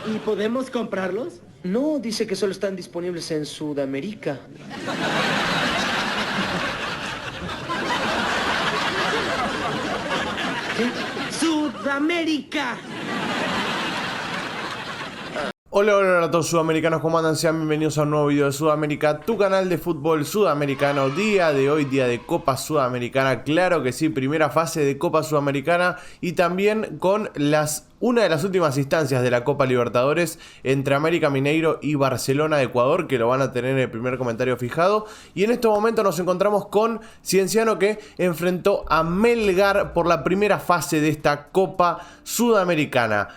¿Y podemos comprarlos? No, dice que solo están disponibles en Sudamérica. ¿Qué? ¡Sudamérica! Hola, hola a todos sudamericanos, ¿cómo andan? Sean bienvenidos a un nuevo video de Sudamérica, tu canal de fútbol sudamericano. Día de hoy, día de Copa Sudamericana, claro que sí, primera fase de Copa Sudamericana y también con una de las últimas instancias de la Copa Libertadores entre América Mineiro y Barcelona de Ecuador, que lo van a tener en el primer comentario fijado. Y en este momento nos encontramos con Cienciano, que enfrentó a Melgar por la primera fase de esta Copa Sudamericana.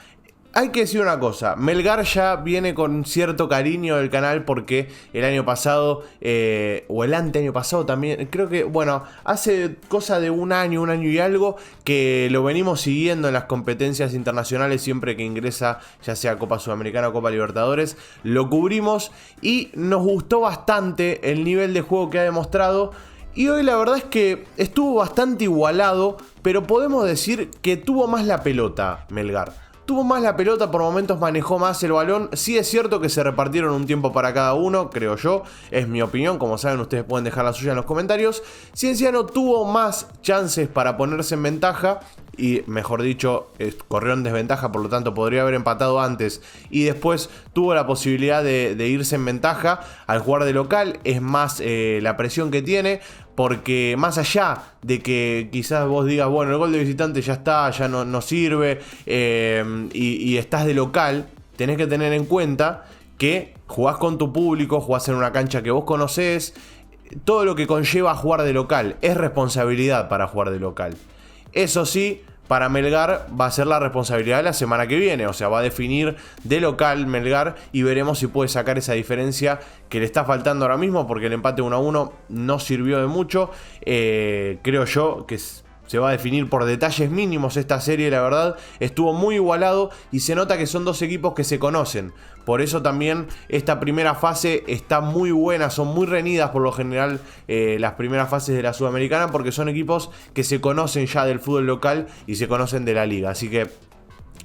Hay que decir una cosa, Melgar ya viene con cierto cariño del canal porque el año pasado, o el anteaño pasado también, creo que, bueno, hace cosa de un año y algo que lo venimos siguiendo en las competencias internacionales siempre que ingresa, ya sea Copa Sudamericana o Copa Libertadores, lo cubrimos y nos gustó bastante el nivel de juego que ha demostrado. Y hoy la verdad es que estuvo bastante igualado, pero podemos decir que tuvo más la pelota Melgar. Tuvo más la pelota, por momentos manejó más el balón. Sí es cierto que se repartieron un tiempo para cada uno, creo yo. Es mi opinión, como saben ustedes pueden dejar la suya en los comentarios. Cienciano tuvo más chances para ponerse en ventaja. Y mejor dicho, corrió en desventaja, por lo tanto podría haber empatado antes. Y después tuvo la posibilidad de irse en ventaja al jugar de local. Es más la presión que tiene. Porque más allá de que quizás vos digas, bueno, el gol de visitante ya está, ya no sirve, y estás de local, tenés que tener en cuenta que jugás con tu público, jugás en una cancha que vos conocés. Todo lo que conlleva jugar de local es responsabilidad para jugar de local. Eso sí, para Melgar va a ser la responsabilidad de la semana que viene. O sea, va a definir de local Melgar y veremos si puede sacar esa diferencia que le está faltando ahora mismo, porque el empate 1-1 no sirvió de mucho. Creo yo que se va a definir por detalles mínimos esta serie, la verdad. Estuvo muy igualado y se nota que son dos equipos que se conocen. Por eso también esta primera fase está muy buena, son muy reñidas por lo general las primeras fases de la Sudamericana, porque son equipos que se conocen ya del fútbol local y se conocen de la liga. Así que,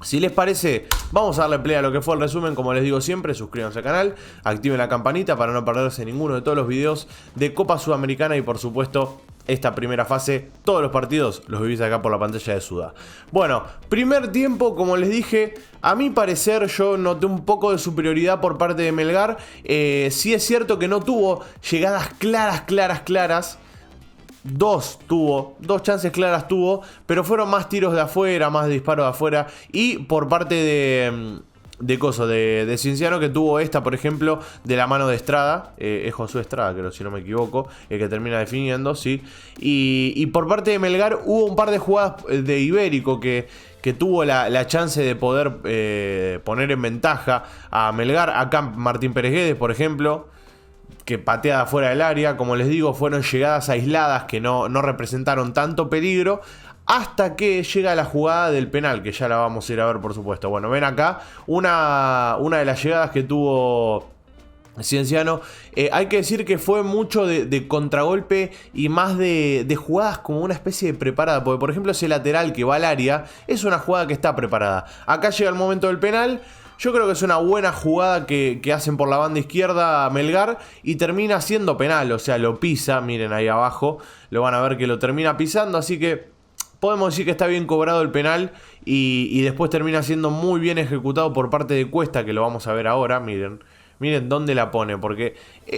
si les parece, vamos a darle play a lo que fue el resumen. Como les digo siempre, suscríbanse al canal, activen la campanita para no perderse ninguno de todos los videos de Copa Sudamericana y por supuesto esta primera fase, todos los partidos los vivís acá por la pantalla de Suda. Bueno, primer tiempo, como les dije, a mi parecer yo noté un poco de superioridad por parte de Melgar. Sí es cierto que no tuvo llegadas claras. Dos chances claras tuvo, pero fueron más tiros de afuera, más disparos de afuera. Y por parte de Cienciano, que tuvo esta, por ejemplo, de la mano de Estrada, es Josué Estrada, creo, si no me equivoco, el que termina definiendo, sí. Y por parte de Melgar hubo un par de jugadas de Ibérico que tuvo la chance de poder poner en ventaja a Melgar. Acá Martín Pérez Guedes, por ejemplo, que patea afuera del área. Como les digo, fueron llegadas aisladas que no representaron tanto peligro, hasta que llega la jugada del penal, que ya la vamos a ir a ver, por supuesto. Bueno, ven acá una de las llegadas que tuvo Cienciano. Hay que decir que fue mucho de contragolpe y más de jugadas como una especie de preparada, porque por ejemplo ese lateral que va al área es una jugada que está preparada. Acá llega el momento del penal. Yo creo que es una buena jugada que hacen por la banda izquierda a Melgar y termina siendo penal, o sea, lo pisa, miren ahí abajo, lo van a ver que lo termina pisando, así que podemos decir que está bien cobrado el penal y después termina siendo muy bien ejecutado por parte de Cuesta, que lo vamos a ver ahora. Miren dónde la pone, porque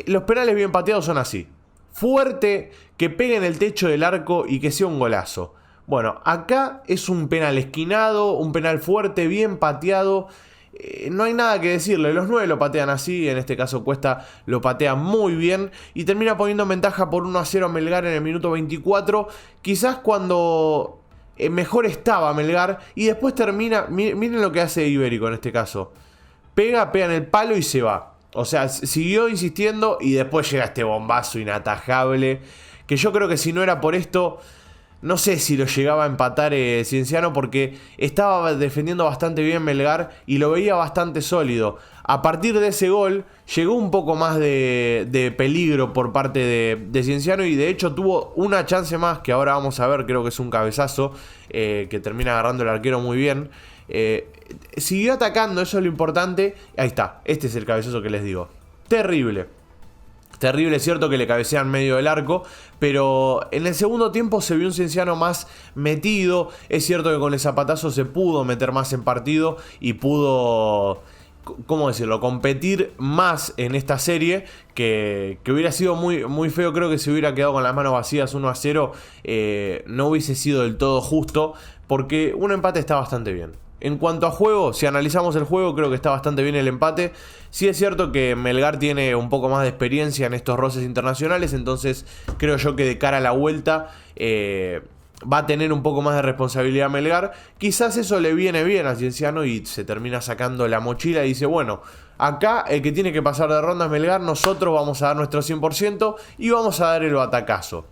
los penales bien pateados son así: fuerte, que pegue en el techo del arco y que sea un golazo. Bueno, acá es un penal esquinado, un penal fuerte, bien pateado. No hay nada que decirle, los 9 lo patean así, en este caso Cuesta lo patea muy bien y termina poniendo en ventaja por 1-0 a Melgar en el minuto 24, quizás cuando mejor estaba Melgar, y después termina, miren lo que hace Ibérico en este caso, pega en el palo y se va, o sea, siguió insistiendo y después llega este bombazo inatajable, que yo creo que si no era por esto, no sé si lo llegaba a empatar Cienciano, porque estaba defendiendo bastante bien Melgar y lo veía bastante sólido. A partir de ese gol llegó un poco más de peligro por parte de Cienciano, y de hecho tuvo una chance más que ahora vamos a ver, creo que es un cabezazo que termina agarrando el arquero muy bien. siguió atacando, eso es lo importante. Ahí está, este es el cabezazo que les digo. Terrible. Terrible, es cierto que le cabecean medio del arco, pero en el segundo tiempo se vio un Cienciano más metido. Es cierto que con el zapatazo se pudo meter más en partido y pudo, ¿cómo decirlo?, competir más en esta serie, que hubiera sido muy feo. Creo que si hubiera quedado con las manos vacías 1-0, no hubiese sido del todo justo, porque un empate está bastante bien. En cuanto a juego, si analizamos el juego, creo que está bastante bien el empate. Sí es cierto que Melgar tiene un poco más de experiencia en estos roces internacionales, entonces creo yo que de cara a la vuelta va a tener un poco más de responsabilidad Melgar. Quizás eso le viene bien a Cienciano y se termina sacando la mochila y dice, bueno, acá el que tiene que pasar de ronda es Melgar, nosotros vamos a dar nuestro 100% y vamos a dar el batacazo.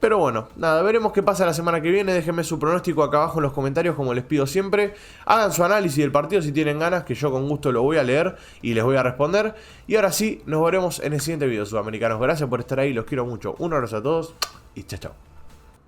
Pero bueno, nada, veremos qué pasa la semana que viene. Déjenme su pronóstico acá abajo en los comentarios, como les pido siempre. Hagan su análisis del partido si tienen ganas, que yo con gusto lo voy a leer y les voy a responder. Y ahora sí, nos veremos en el siguiente video, sudamericanos. Gracias por estar ahí, los quiero mucho. Un abrazo a todos y chao, chao.